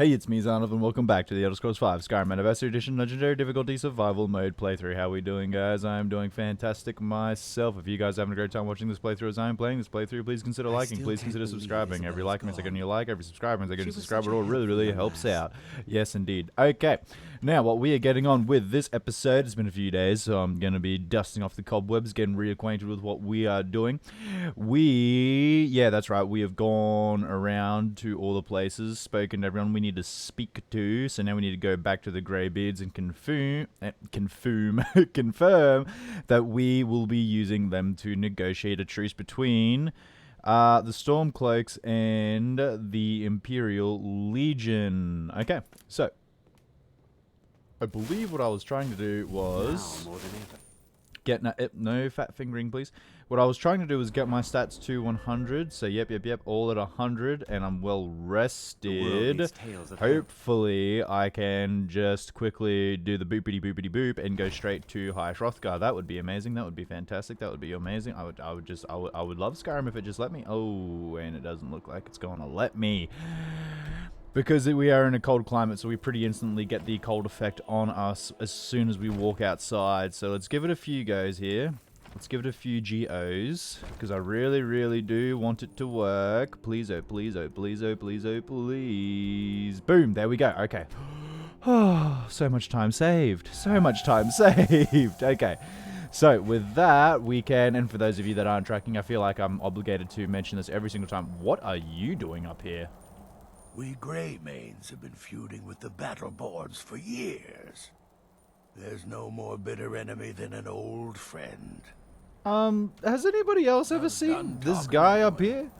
Hey, it's me, Zanov, and welcome back to the Elder Scrolls V Skyrim Anniversary Edition Legendary Difficulty Survival Mode playthrough. How we doing, guys? I'm doing fantastic myself. If you guys are having a great time watching this playthrough as I'm playing this playthrough, please consider liking, please consider subscribing. Every like means I get a new like, every subscribe means I get a subscriber. It all really helps out. Yes, indeed. Okay, now what we are getting on with this episode, it's been a few days, so I'm going to be dusting off the cobwebs, getting reacquainted with what we are doing. Yeah, that's right, we have gone around to all the places, spoken to everyone we need to speak to, so now we need to go back to the Greybeards and confirm that we will be using them to negotiate a truce between the Stormcloaks and the Imperial Legion. Okay, so I believe what I was trying to do was get no fat fingering, please. What I was trying to do was get my stats to 100. So yep, all at 100, and I'm well rested. Hopefully, I can just quickly do the boopity boop and go straight to High Hrothgar. That would be amazing. That would be fantastic. That would be amazing. I would love Skyrim if it just let me. Oh, and it doesn't look like it's going to let me. Because we are in a cold climate, so we pretty instantly get the cold effect on us as soon as we walk outside. So let's give it a few goes here. Let's give it a few GOs, because I really do want it to work. Please, oh, please, oh, please, oh, please, oh, please. Boom, there we go. Okay. Oh, so much time saved. So much time saved. Okay. So with that, we can, and for those of you that aren't tracking, I feel like I'm obligated to mention this every single time. What are you doing up here? We Greymanes have been feuding with the Battleborns for years. There's no more bitter enemy than an old friend. Has anybody else ever seen this guy up here?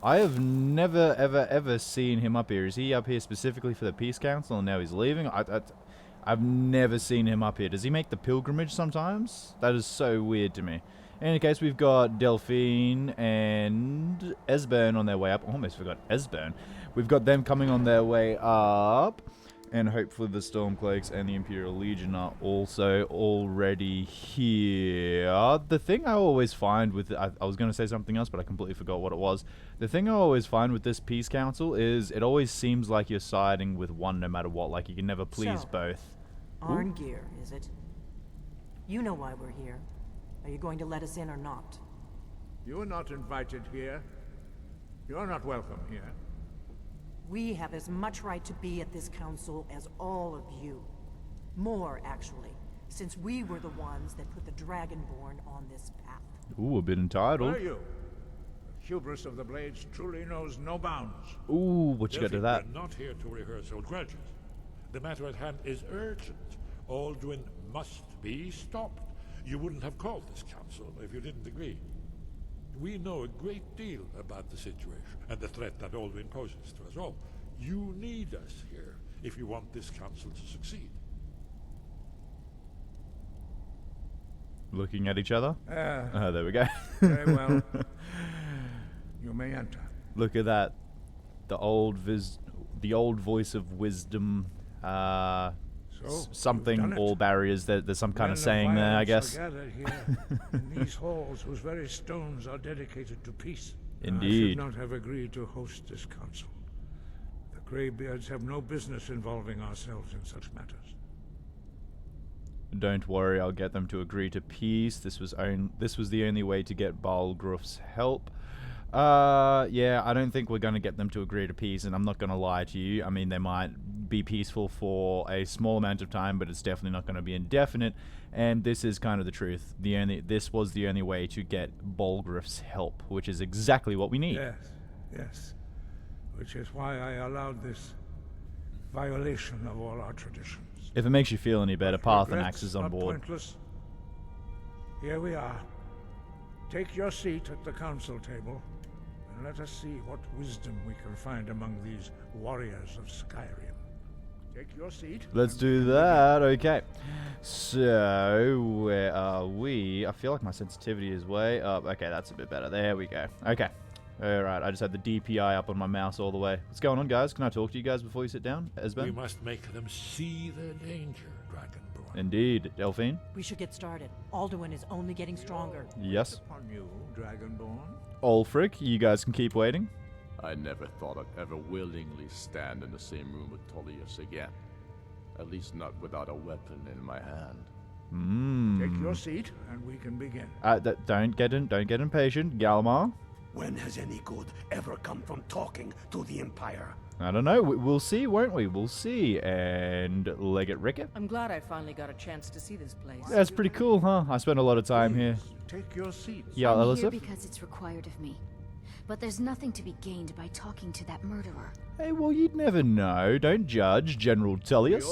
I have never, ever seen him up here. Is he up here specifically for the Peace Council and now he's leaving? I've never seen him up here. Does he make the pilgrimage sometimes? That is so weird to me. In any case, we've got Delphine and Esbern on their way up. Almost forgot Esbern. We've got them coming on their way up. And hopefully the Stormcloaks and the Imperial Legion are also already here. The thing I always find with... I was going to say something else, but I completely forgot what it was. The thing I always find with this Peace Council is it always seems like you're siding with one no matter what. Like you can never please both. Arngeir, is it? You know why we're here. Are you going to let us in or not? You are not invited here. You're not welcome here. We have as much right to be at this council as all of you. More, actually, since we were the ones that put the Dragonborn on this path. Ooh, a bit entitled. Where are you? The hubris of the Blades truly knows no bounds. Ooh, what you got to that? We're not here to rehearse old grudges. The matter at hand is urgent. Alduin must be stopped. You wouldn't have called this council if you didn't agree. We know a great deal about the situation and the threat that Alduin poses to us all. You need us here if you want this council to succeed. Looking at each other? There we go. Very well. You may enter. Look at that. The old voice of wisdom. Something, all barriers. There's some kind of saying there, I guess. Gathered here in these halls whose very stones are dedicated to peace. Indeed. I should not have agreed to host this council. The Greybeards have no business involving ourselves in such matters. Don't worry, I'll get them to agree to peace. This was the only way to get Balgruf's help. Yeah, I don't think we're going to get them to agree to peace, and I'm not going to lie to you. I mean, they might be peaceful for a small amount of time, but it's definitely not going to be indefinite, and this is kind of the truth. This was the only way to get Balgruf's help, which is exactly what we need. Yes. Which is why I allowed this violation of all our traditions. If it makes you feel any better, Parthenax is on board. Pointless. Here we are. Take your seat at the council table, and let us see what wisdom we can find among these warriors of Skyrim. Take your seat. Let's do that. Okay. So, where are we? I feel like my sensitivity is way up. Okay, that's a bit better. There we go. Okay. Alright, I just had the DPI up on my mouse all the way. What's going on, guys? Can I talk to you guys before you sit down? Esben? We must make them see the danger, Dragonborn. Indeed. Delphine? We should get started. Alduin is only getting stronger. Yes. Upon you, Dragonborn. Ulfric, you guys can keep waiting. I never thought I'd ever willingly stand in the same room with Tullius again. At least not without a weapon in my hand. Take your seat, and we can begin. Don't get impatient, Galmar. When has any good ever come from talking to the Empire? I don't know. We'll see, won't we? We'll see. And Legate Rickett. I'm glad I finally got a chance to see this place. That's pretty cool, huh? I spent a lot of time here. Take your seats. Yeah, I'm Elizabeth? here because it's required of me. But there's nothing to be gained by talking to that murderer. Hey, well, you'd never know. Don't judge, General Tullius.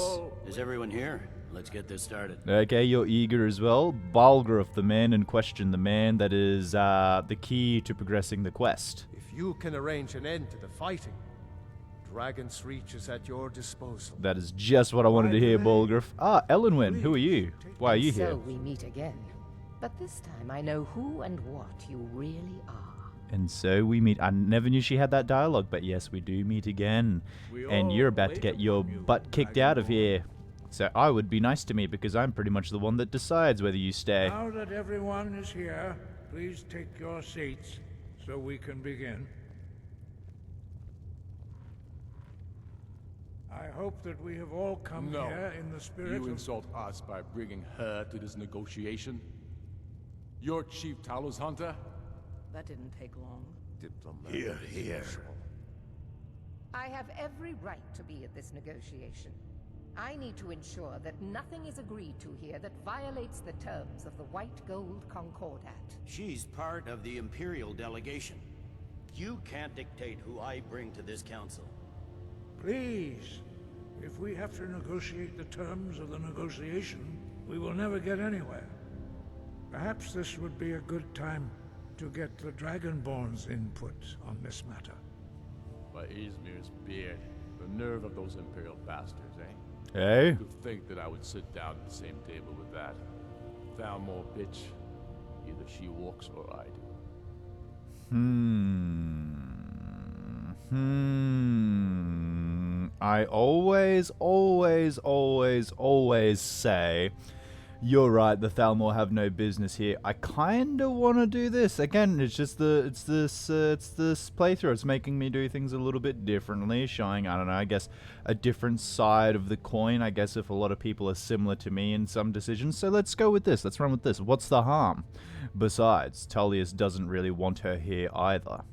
Is everyone here? Let's get this started. Okay, you're eager as well. Balgruth, the man in question, the man that is the key to progressing the quest. If you can arrange an end to the fighting, Dragon's Reach is at your disposal. That is just what I wanted to hear, Balgruth. Ah, Elenwyn, who are you? Why are you here? So we meet again. But this time I know who and what you really are. And so we meet. I never knew she had that dialogue, but yes, we do meet again. And you're about to get your butt kicked out of here. So I would be nice to me because I'm pretty much the one that decides whether you stay. Now that everyone is here, please take your seats so we can begin. I hope that we have all come No. here in the spirit You of... insult us by bringing her to this negotiation? You're Chief Talos Hunter? That didn't take long. Here, here. I have every right to be at this negotiation. I need to ensure that nothing is agreed to here that violates the terms of the White Gold Concordat. She's part of the Imperial delegation. You can't dictate who I bring to this council. Please, if we have to negotiate the terms of the negotiation, we will never get anywhere. Perhaps this would be a good time to get the Dragonborn's input on this matter. By Izmir's beard, the nerve of those Imperial bastards, eh? Hey? To think that I would sit down at the same table with that. Thalmor bitch. Either she walks or I do. I always say, you're right, the Thalmor have no business here. I kinda wanna do this. Again, it's just this playthrough. It's making me do things a little bit differently, showing, I don't know, I guess a different side of the coin, I guess, if a lot of people are similar to me in some decisions. So let's go with this. Let's run with this. What's the harm? Besides, Tullius doesn't really want her here either.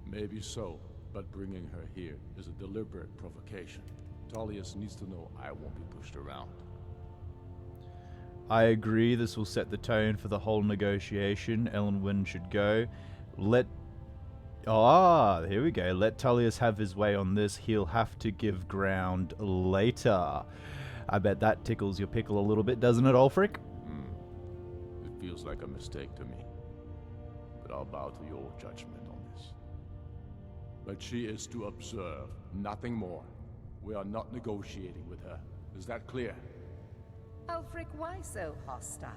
Maybe so, but bringing her here is a deliberate provocation. Tullius needs to know I won't be pushed around. I agree, this will set the tone for the whole negotiation. Elenwyn should go. Here we go. Let Tullius have his way on this. He'll have to give ground later. I bet that tickles your pickle a little bit, doesn't it, Ulfric? It feels like a mistake to me, but I'll bow to your judgment on this. But she is to observe, nothing more. We are not negotiating with her. Is that clear? Ulfric, why so hostile?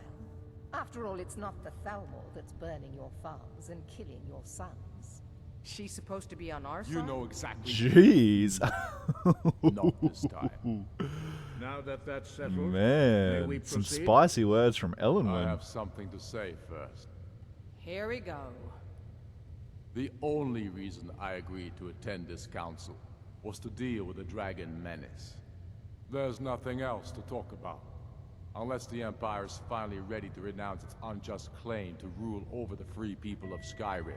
After all, it's not the Thalmor that's burning your farms and killing your sons. She's supposed to be on our side? You know exactly. Jeez. Not this time. Now that that's settled, may Man, we some proceed? spicy words from I Elenwyn. have something to say first. Here we go. The only reason I agreed to attend this council was to deal with the dragon menace. There's nothing else to talk about. Unless the Empire is finally ready to renounce its unjust claim to rule over the free people of Skyrim.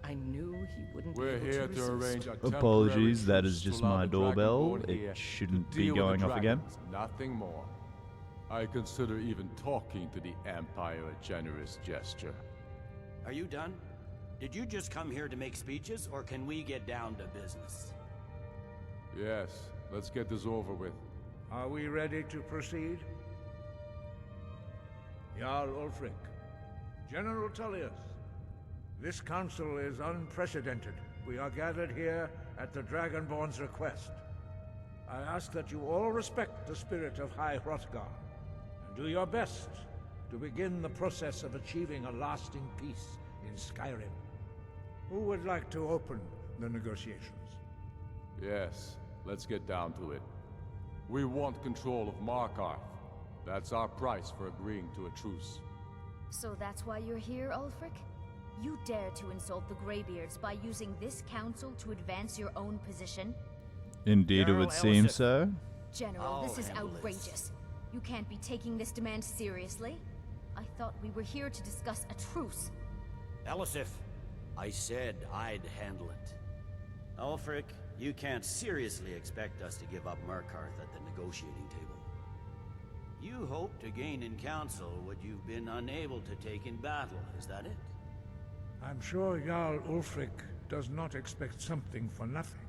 I knew he wouldn't We're be able here to to resist. arrange a temporary Apologies, that truce is just to allow my the doorbell. Dragonborn here It shouldn't to be deal with going the off again. dragons, nothing more. I consider even talking to the Empire a generous gesture. Are you done? Did you just come here to make speeches, or can we get down to business? Yes, let's get this over with. Are we ready to proceed? Jarl Ulfric, General Tullius, this council is unprecedented. We are gathered here at the Dragonborn's request. I ask that you all respect the spirit of High Hrothgar, and do your best to begin the process of achieving a lasting peace in Skyrim. Who would like to open the negotiations? Yes, let's get down to it. We want control of Markarth. That's our price for agreeing to a truce. So that's why you're here, Ulfric? You dare to insult the Greybeards by using this council to advance your own position? Indeed, it would seem so. General, this is outrageous. You can't be taking this demand seriously. I thought we were here to discuss a truce. Elisif, I said I'd handle it. Ulfric, you can't seriously expect us to give up Markarth at the negotiating table. You hope to gain in council what you've been unable to take in battle, is that it? I'm sure Jarl Ulfric does not expect something for nothing.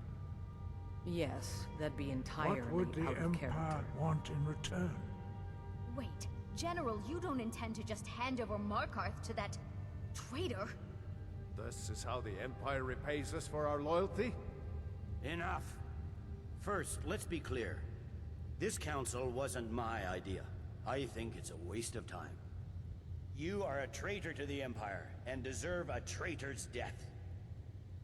Yes, that'd be entirely What would the out of Empire character. want in return? Wait, General, you don't intend to just hand over Markarth to that traitor? This is how the Empire repays us for our loyalty? Enough. First, let's be clear. This council wasn't my idea. I think it's a waste of time. You are a traitor to the Empire, and deserve a traitor's death.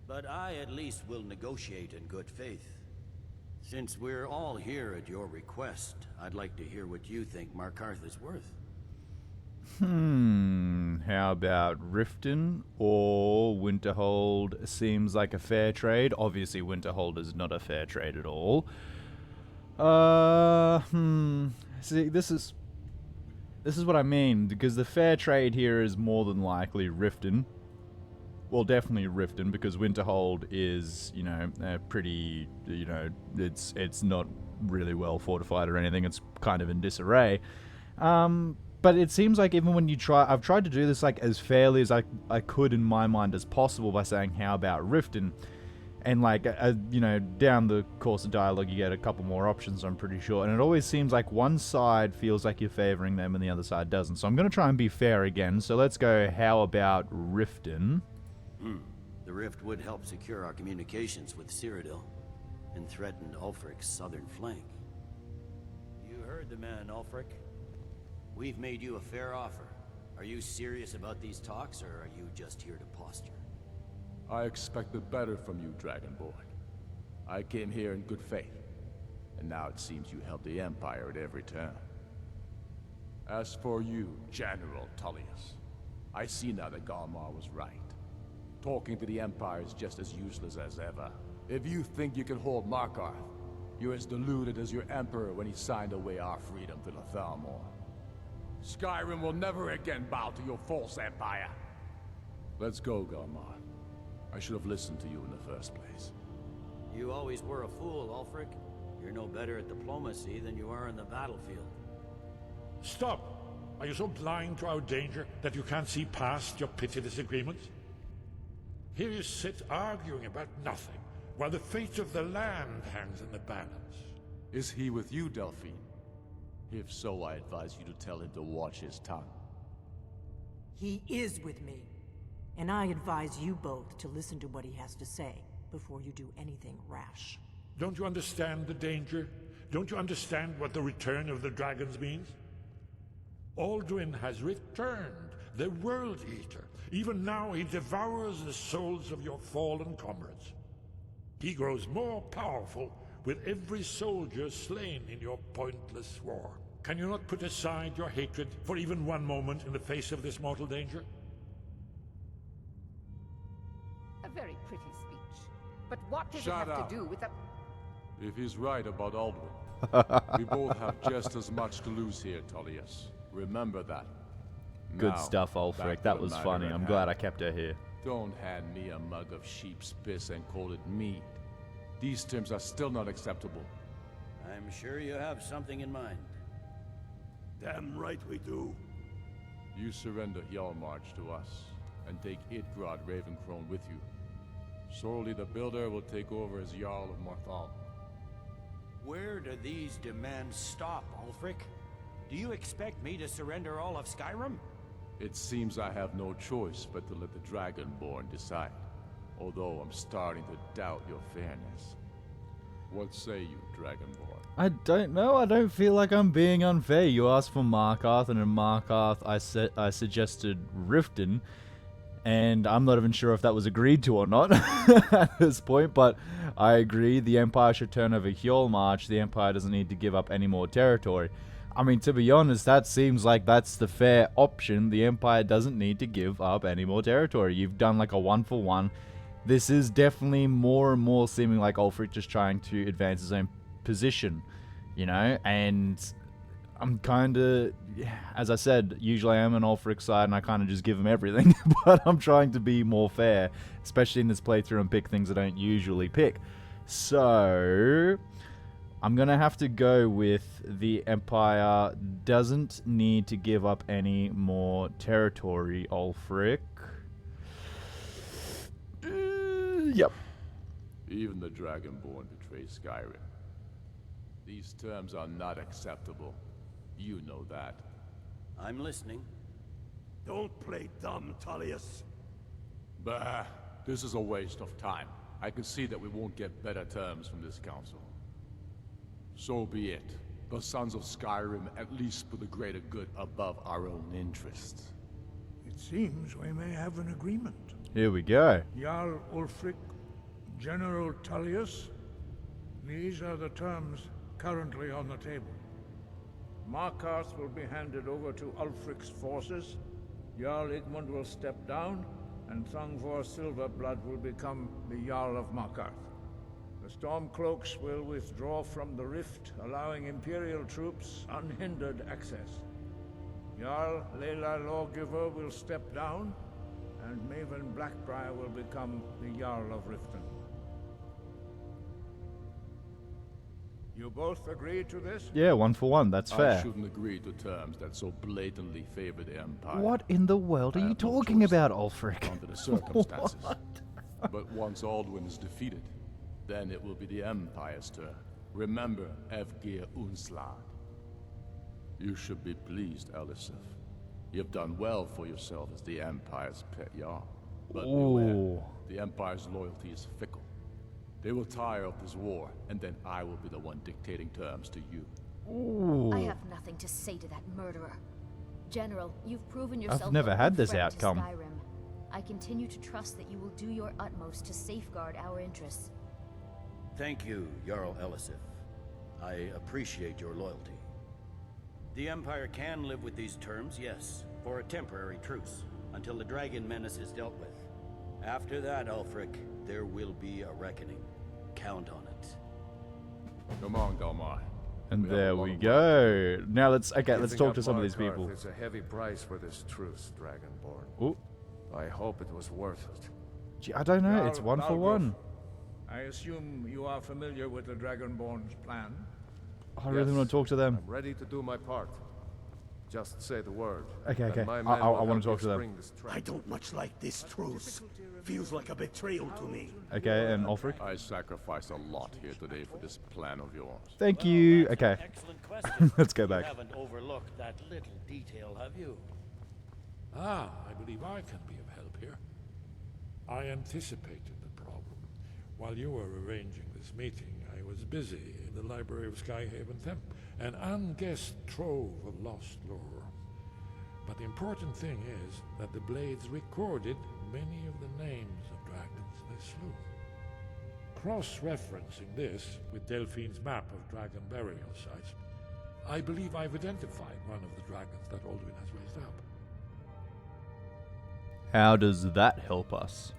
But I at least will negotiate in good faith. Since we're all here at your request, I'd like to hear what you think Markarth is worth. How about Riften or Winterhold? Seems like a fair trade. Obviously, Winterhold is not a fair trade at all. See, this is what I mean, because the fair trade here is more than likely Riften. Well, definitely Riften, because Winterhold is, you know, pretty, you know, it's not really well fortified or anything. It's kind of in disarray. But it seems like even when you try, I've tried to do this like as fairly as I could in my mind as possible by saying, how about Riften? And like, you know, down the course of dialogue, you get a couple more options, I'm pretty sure. And it always seems like one side feels like you're favoring them and the other side doesn't. So I'm going to try and be fair again. So let's go, how about Riften? The rift would help secure our communications with Cyrodiil and threaten Ulfric's southern flank. You heard the man, Ulfric. We've made you a fair offer. Are you serious about these talks, or are you just here to posture? I expected better from you, Dragonborn. I came here in good faith, and now it seems you help the Empire at every turn. As for you, General Tullius, I see now that Galmar was right. Talking to the Empire is just as useless as ever. If you think you can hold Markarth, you're as deluded as your Emperor when he signed away our freedom to the Thalmor. Skyrim will never again bow to your false empire. Let's go, Galmar. I should have listened to you in the first place. You always were a fool, Ulfric. You're no better at diplomacy than you are in the battlefield. Stop! Are you so blind to our danger that you can't see past your petty disagreements? Here you sit arguing about nothing, while the fate of the land hangs in the balance. Is he with you, Delphine? If so, I advise you to tell him to watch his tongue. He is with me. And I advise you both to listen to what he has to say before you do anything rash. Don't you understand the danger? Don't you understand what the return of the dragons means? Alduin has returned, the World Eater. Even now he devours the souls of your fallen comrades. He grows more powerful with every soldier slain in your pointless war. Can you not put aside your hatred for even one moment in the face of this mortal danger? A very pretty speech. But what does Shut it have up. to do with the... If he's right about Alduin, we both have just as much to lose here, Tullius. Remember that. Good Now, stuff, back Ulfric. to That the was matter funny. at I'm glad hand. I kept her here. Don't hand me a mug of sheep's piss and call it mead. These terms are still not acceptable. I'm sure you have something in mind. Damn right we do. You surrender Hjalmarch to us, and take Idgrod Ravencrone with you. Sorli the Builder will take over as Jarl of Morthal. Where do these demands stop, Ulfric? Do you expect me to surrender all of Skyrim? It seems I have no choice but to let the Dragonborn decide. Although I'm starting to doubt your fairness. What say you, Dragonborn? I don't know. I don't feel like I'm being unfair. You asked for Markarth, and in Markarth I suggested Riften, and I'm not even sure if that was agreed to or not at this point, but I agree the Empire should turn over Hjalmarch. The Empire doesn't need to give up any more territory. I mean, to be honest, that seems like that's the fair option. The Empire doesn't need to give up any more territory. You've done like a 1-for-1. This is definitely more and more seeming like Ulfric just trying to advance his own position, you know? And I'm kind of, as I said, usually I am on Ulfric's side and I kind of just give him everything, but I'm trying to be more fair, especially in this playthrough, and pick things I don't usually pick. So I'm going to have to go with the Empire doesn't need to give up any more territory, Ulfric. Yep. Even the Dragonborn betray Skyrim. These terms are not acceptable. You know that. I'm listening. Don't play dumb, Tullius. Bah, this is a waste of time. I can see that we won't get better terms from this council. So be it. The Sons of Skyrim at least put the greater good above our own interests. It seems we may have an agreement. Here we go. Jarl Ulfric, General Tullius, these are the terms currently on the table. Markarth will be handed over to Ulfric's forces, Jarl Igmund will step down, and Thongvor Silverblood will become the Jarl of Markarth. The Stormcloaks will withdraw from the rift, allowing Imperial troops unhindered access. Jarl Leila Lawgiver will step down, and Maven Blackbriar will become the Jarl of Riften. You both agree to this? Yeah, 1-for-1. That's fair. I shouldn't agree to terms that so blatantly favor the Empire. What in the world are you talking about, Ulfric? Under the circumstances. But once Alduin is defeated, then it will be the Empire's turn. Remember Evgir Unslad. You should be pleased, Elisif. You've done well for yourself as the Empire's pet Jarl. But beware, the Empire's loyalty is fickle. They will tire of this war, and then I will be the one dictating terms to you. I have nothing to say to that murderer. General, you've proven yourself. I've never had this outcome. Skyrim. I continue to trust that you will do your utmost to safeguard our interests. Thank you, Jarl Elisif. I appreciate your loyalty. The Empire can live with these terms, yes, for a temporary truce, until the dragon menace is dealt with. After that, Ulfric, there will be a reckoning. Count on it. Come on, Galmar. And there we go. Now let's talk to some of these Markarth people. is a heavy price for this truce, Dragonborn. Ooh. I hope it was worth it. Gee, I don't know. It's 1-for-1. I assume you are familiar with the Dragonborn's plan? I really want to talk to them. I'm ready to do my part. Just say the word. Okay. I want to talk to them. I don't much like this truce. Feels like a betrayal to me. Okay, and Ulfric? I sacrificed a lot here today for this plan of yours. Thank you. That's Okay. an excellent question. Let's go back. You haven't overlooked that little detail, have you? Ah, I believe I can be of help here. I anticipated the problem. While you were arranging this meeting, I was busy in the library of Skyhaven Temp, an unguessed trove of lost lore. But the important thing is that the Blades recorded many of the names of dragons they slew. Cross-referencing this with Delphine's map of dragon burial sites, I believe I've identified one of the dragons that Alduin has raised up. How does that help us?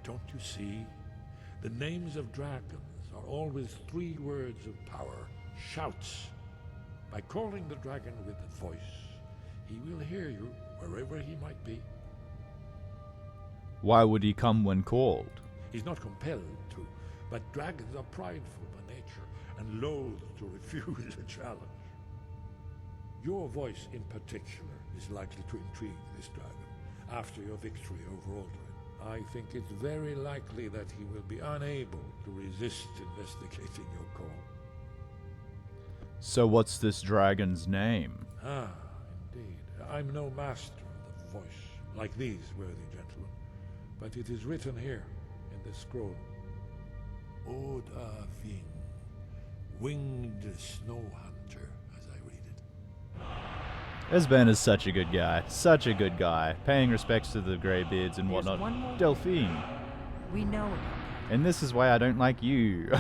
Don't you see? The names of dragons are always 3 words of power, shouts. By calling the dragon with a voice, he will hear you wherever he might be. Why would he come when called? He's not compelled to, but dragons are prideful by nature and loath to refuse a challenge. Your voice in particular is likely to intrigue this dragon after your victory over Alduin. I think it's very likely that he will be unable to resist investigating your call. So what's this dragon's name? Ah, indeed. I'm no master of the voice, like these worthy gentlemen, but it is written here in this scroll. Oda Ving, winged snow hunter, as I read it. Esben is such a good guy. Such a good guy. Paying respects to the Greybeards and There's whatnot. one more Delphine. We know about And this is why I don't like you.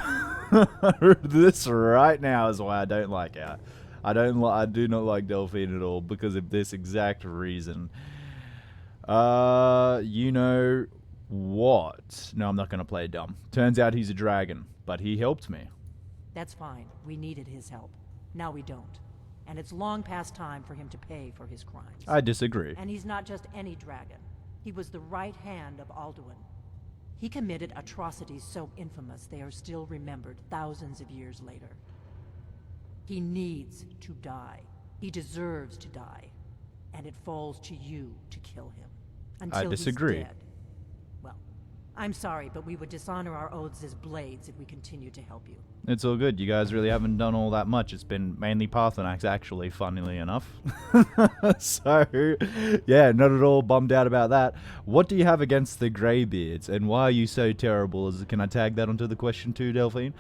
This right now is why I don't like her. I do not like Delphine at all because of this exact reason. You know what? No, I'm not going to play dumb. Turns out he's a dragon, but he helped me. That's fine. We needed his help. Now we don't. And it's long past time for him to pay for his crimes. I disagree. And he's not just any dragon. He was the right hand of Alduin. He committed atrocities so infamous they are still remembered thousands of years later. He needs to die. He deserves to die. And it falls to you to kill him. Until I disagree. He's dead. Well, I'm sorry, but we would dishonor our oaths as blades if we continue to help you. It's all good. You guys really haven't done all that much. It's been mainly Parthenax, actually, funnily enough. So, yeah, not at all bummed out about that. What do you have against the Greybeards, and why are you so terrible? Can I tag that onto the question too, Delphine?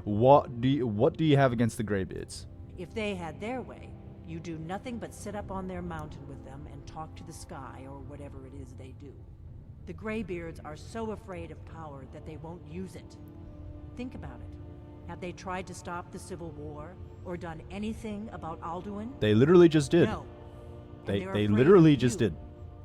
What do you have against the Greybeards? If they had their way, you do nothing but sit up on their mountain with them and talk to the sky or whatever it is they do. The Greybeards are so afraid of power that they won't use it. Think about it. Have they tried to stop the Civil War or done anything about Alduin? They literally just did. No. They literally just did.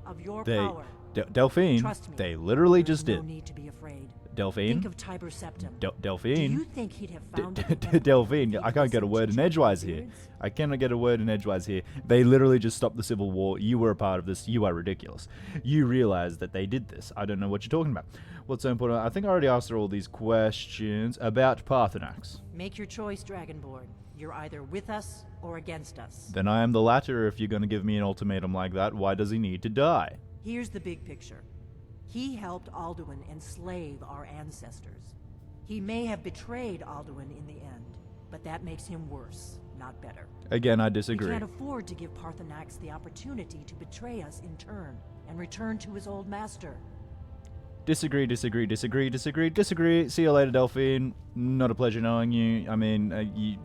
Of your power. Delphine, Trust me, they literally just no did. need to be afraid. Delphine. Think of Tiber Septim. Delphine. Do you think he'd have found Delphine, I can't get a word in edgewise here. I cannot get a word in edgewise here. They literally just stopped the Civil War. You were a part of this. You are ridiculous. You realize that they did this. I don't know what you're talking about. What's so important? I think I already asked her all these questions about Parthenax. Make your choice, Dragonborn. You're either with us or against us. Then I am the latter if you're going to give me an ultimatum like that. Why does he need to die? Here's the big picture. He helped Alduin enslave our ancestors. He may have betrayed Alduin in the end, but that makes him worse, not better. Again, I disagree. We can't afford to give Parthenax the opportunity to betray us in turn and return to his old master. Disagree. See you later, Delphine. Not a pleasure knowing you. I mean,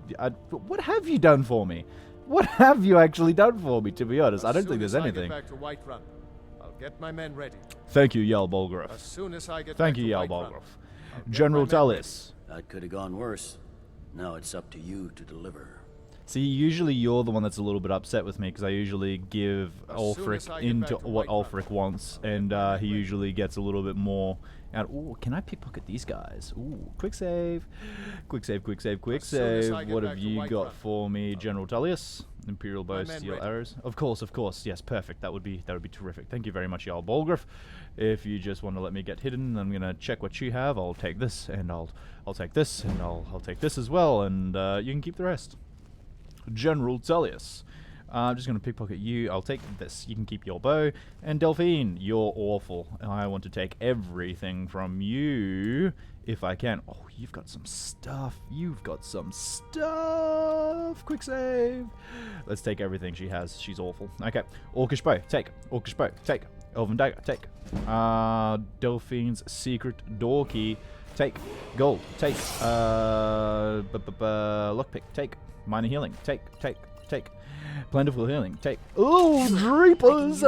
what have you done for me? What have you actually done for me, to be honest? I don't think there's anything. As soon as I get back to Whiterun, I'll get my men ready. Thank you, Jarl Bolgraf. As soon as I get Thank back you, to Jarl Whiterun, Bolgraf. I'll get General my men ready. Tullius. That could have gone worse. Now it's up to you to deliver. See, usually you're the one that's a little bit upset with me because I usually give Ulfric into what Ulfric wants, and he usually gets a little bit more out. Ooh, can I pickpocket these guys? Ooh, quick save. Quick save. What have you got for me, General Tullius? Imperial bow, steel arrows. Of course. Yes, perfect. That would be terrific. Thank you very much, Jarl Bolgraf. If you just want to let me get hidden, I'm gonna check what you have. I'll take this, and I'll take this, and I'll take this as well, and you can keep the rest. General Tullius. I'm just going to pickpocket you. I'll take this. You can keep your bow. And Delphine, you're awful. I want to take everything from you if I can. Oh, you've got some stuff. Quick save. Let's take everything she has. She's awful. Okay. Orcish bow. Take. Elven dagger. Take. Delphine's secret door key. Take. Gold. Take. Lockpick. Take. Minor healing. Take. Plentiful healing. Take. Oh, Jeepers!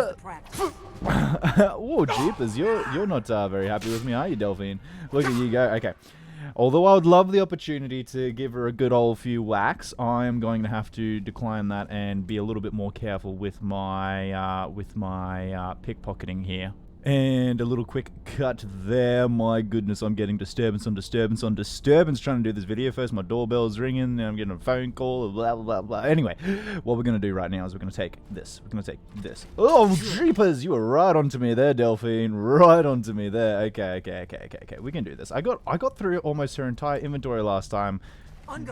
Oh, Jeepers! You're not very happy with me, are you, Delphine? Look at you go. Okay. Although I would love the opportunity to give her a good old few whacks, I am going to have to decline that and be a little bit more careful with my pickpocketing here. And a little quick cut there. My goodness, I'm getting disturbance on disturbance trying to do this video first. My doorbell's ringing, and I'm getting a phone call, blah, blah, blah. Anyway, what we're going to do right now is we're going to take this. Oh, jeepers! You were right onto me there, Delphine. Right onto me there. Okay. We can do this. I got through almost her entire inventory last time.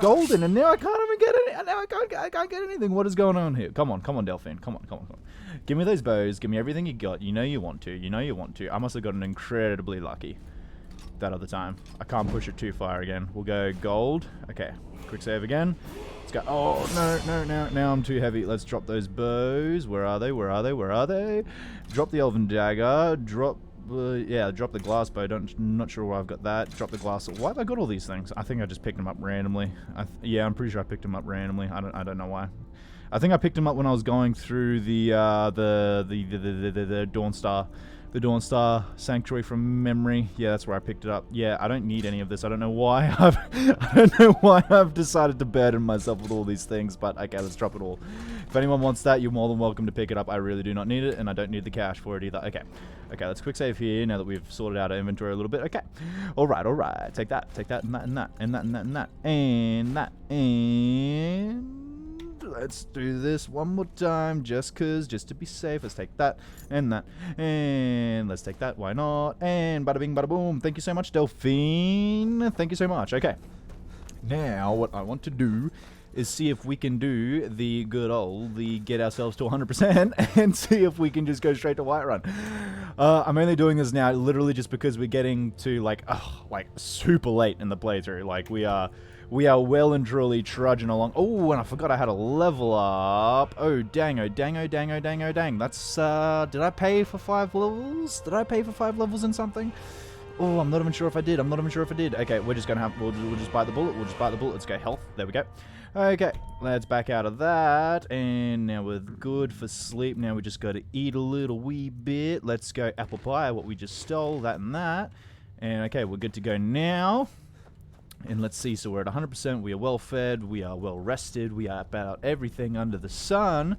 Golden, and now I can't even get any. Now I can't get anything. What is going on here? Come on, Delphine. Come on. Give me those bows. Give me everything you got. You know you want to. I must have gotten incredibly lucky that other time. I can't push it too far again. We'll go gold. Okay. Quick save again. Let's go. Oh, no. Now I'm too heavy. Let's drop those bows. Where are they? Drop the elven dagger. Drop the glass bow. Not sure why I've got that. Drop the glass. Why have I got all these things? I think I just picked them up randomly. I'm pretty sure I picked them up randomly. I don't know why. I think I picked them up when I was going through the Dawnstar The Dawnstar Sanctuary from memory. Yeah, that's where I picked it up. Yeah, I don't need any of this. I don't know why I've decided to burden myself with all these things, but okay, let's drop it all. If anyone wants that, you're more than welcome to pick it up. I really do not need it, and I don't need the cash for it either. Okay. Okay, let's quick save here now that we've sorted out our inventory a little bit. Okay. Alright, alright. Take that, and that, and that, and that, and that, and that, and that, and... Let's do this one more time, just to be safe. Let's take that, and that, and let's take that, why not? And bada bing, bada boom. Thank you so much, Delphine. Thank you so much. Okay. Now, what I want to do is see if we can do the good old, get ourselves to 100% and see if we can just go straight to Whiterun. I'm only doing this now literally just because we're getting to, like super late in the playthrough. Like, we are well and truly trudging along. Oh, and I forgot I had a level up. Oh, dang, oh, dang, oh, dang, oh, dang, oh, dang. That's, did I pay for 5 levels? Did I pay for 5 levels in something? Oh, I'm not even sure if I did. Okay, we're just gonna have, we'll just bite the bullet. Let's go health. There we go. Okay, let's back out of that. And now we're good for sleep. Now we just got to eat a little wee bit. Let's go apple pie, what we just stole, that and that. And okay, we're good to go now. And let's see, so we're at 100%, we are well fed, we are well rested, we are about everything under the sun.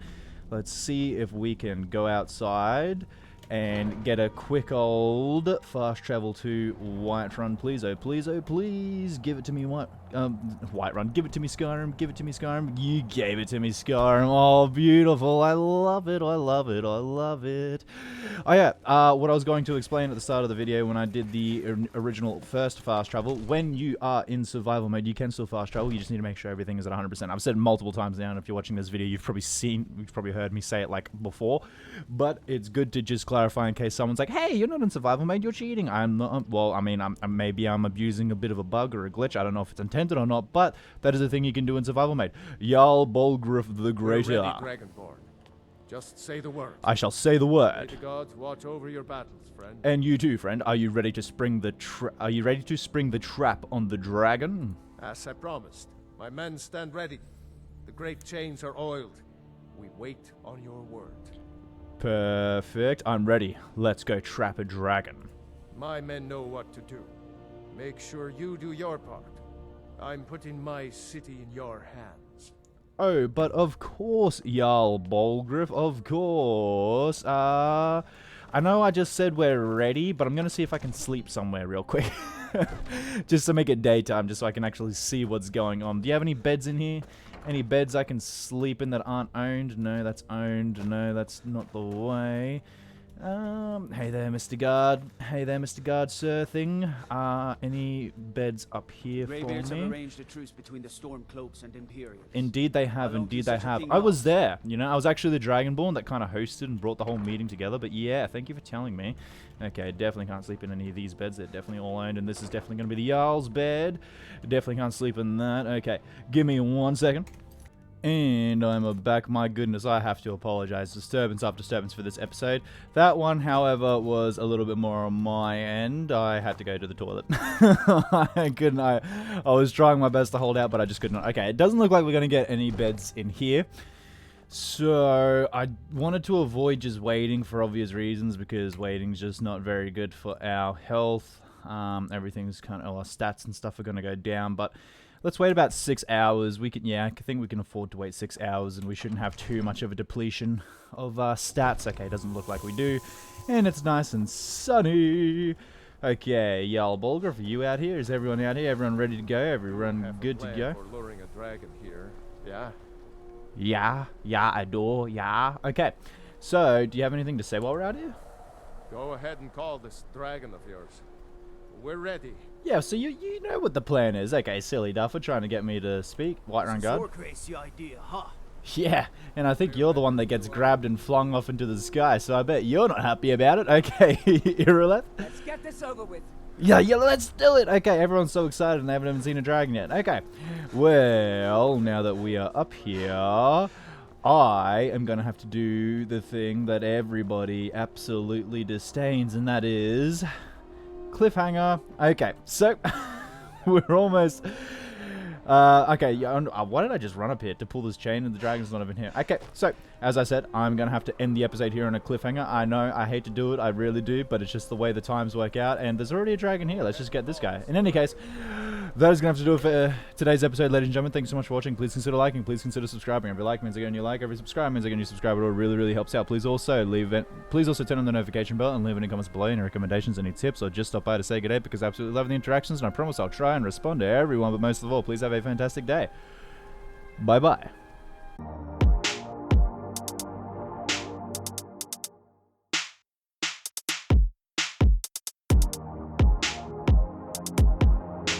Let's see if we can go outside and get a quick old fast travel to Whiterun, please. Oh, please, oh, please. Give it to me, Whiterun. Give it to me, Skyrim. Give it to me, Skyrim. You gave it to me, Skyrim. Oh, beautiful. I love it. I love it. I love it. Oh, yeah. What I was going to explain at the start of the video when I did the original first fast travel, when you are in survival mode, you can still fast travel. You just need to make sure everything is at 100%. I've said it multiple times now, and if you're watching this video, you've probably heard me say it like before, but it's good to just clarify in case someone's like, hey, you're not in survival mode, you're cheating. I'm not. Well, I mean, maybe I'm abusing a bit of a bug or a glitch. I don't know if it's intended or not, but that is a thing you can do in survival mode. Jarl Bolgrif the Greater. Dragonborn. Just say the word. I shall say the word. May the gods watch over your battles, friend. And you too, friend. Are you ready to spring the trap on the dragon? As I promised, my men stand ready. The great chains are oiled. We wait on your word. Perfect. I'm ready. Let's go trap a dragon. My men know what to do. Make sure you do your part. I'm putting my city in your hands. Oh, but of course, Jarl Bolgrif, of course. I know I just said we're ready, but I'm going to see if I can sleep somewhere real quick. Just to make it daytime, just so I can actually see what's going on. Do you have any beds in here? Any beds I can sleep in that aren't owned? No, that's owned. No, that's not the way. Hey there, Mr. Guard. Hey there, Mr. Guard, sir thing. Any beds up here for me? Greybeards have arranged a truce between the Stormcloaks and Imperials. Indeed they have, indeed they have. I was there, you know, I was actually the Dragonborn that kind of hosted and brought the whole meeting together, but yeah, thank you for telling me. Okay, definitely can't sleep in any of these beds, they're definitely all owned, and this is definitely going to be the Jarl's bed. Definitely can't sleep in that. Okay, give me 1 second. And I'm back. My goodness, I have to apologize. Disturbance after disturbance for this episode. That one, however, was a little bit more on my end. I had to go to the toilet. I couldn't. I was trying my best to hold out, but I just could not. Okay, it doesn't look like we're going to get any beds in here. So I wanted to avoid just waiting for obvious reasons, because waiting's just not very good for our health. Everything's kind of, our stats and stuff are going to go down, but let's wait about 6 hours. We can, yeah, I think we can afford to wait 6 hours, and we shouldn't have too much of a depletion of stats. Okay, doesn't look like we do, and it's nice and sunny. Okay, Jarl Bolgrif, are you out here? Is everyone out here? Everyone ready to go? Everyone good to go? For luring a dragon here. Yeah. Yeah, I do. Yeah. Okay. So, do you have anything to say while we're out here? Go ahead and call this dragon of yours. We're ready. Yeah, so you know what the plan is. Okay, silly duffer trying to get me to speak. Whiterun Guard. It's a crazy idea, huh? Yeah, and I think you're the one that gets grabbed and flung off into the sky, so I bet you're not happy about it. Okay, Iruleth? Let's get this over with. Yeah, let's do it. Okay, everyone's so excited and they haven't even seen a dragon yet. Okay, well, now that we are up here, I am going to have to do the thing that everybody absolutely disdains, and that is cliffhanger. Okay, so we're almost Okay, yeah, why did I just run up here to pull this chain and the dragon's not even here? Okay, so, as I said, I'm going to have to end the episode here on a cliffhanger. I know, I hate to do it, I really do, but it's just the way the times work out, and there's already a dragon here. Let's just get this guy. In any case, that is going to have to do it for today's episode, ladies and gentlemen. Thank you so much for watching. Please consider liking, please consider subscribing. Every like means again you like, every subscribe means again you subscribe. It all really, really helps out. Please also turn on the notification bell and leave any comments below, any recommendations, any tips, or just stop by to say good day, because I absolutely love the interactions, and I promise I'll try and respond to everyone, but most of all, please have a fantastic day. Bye-bye.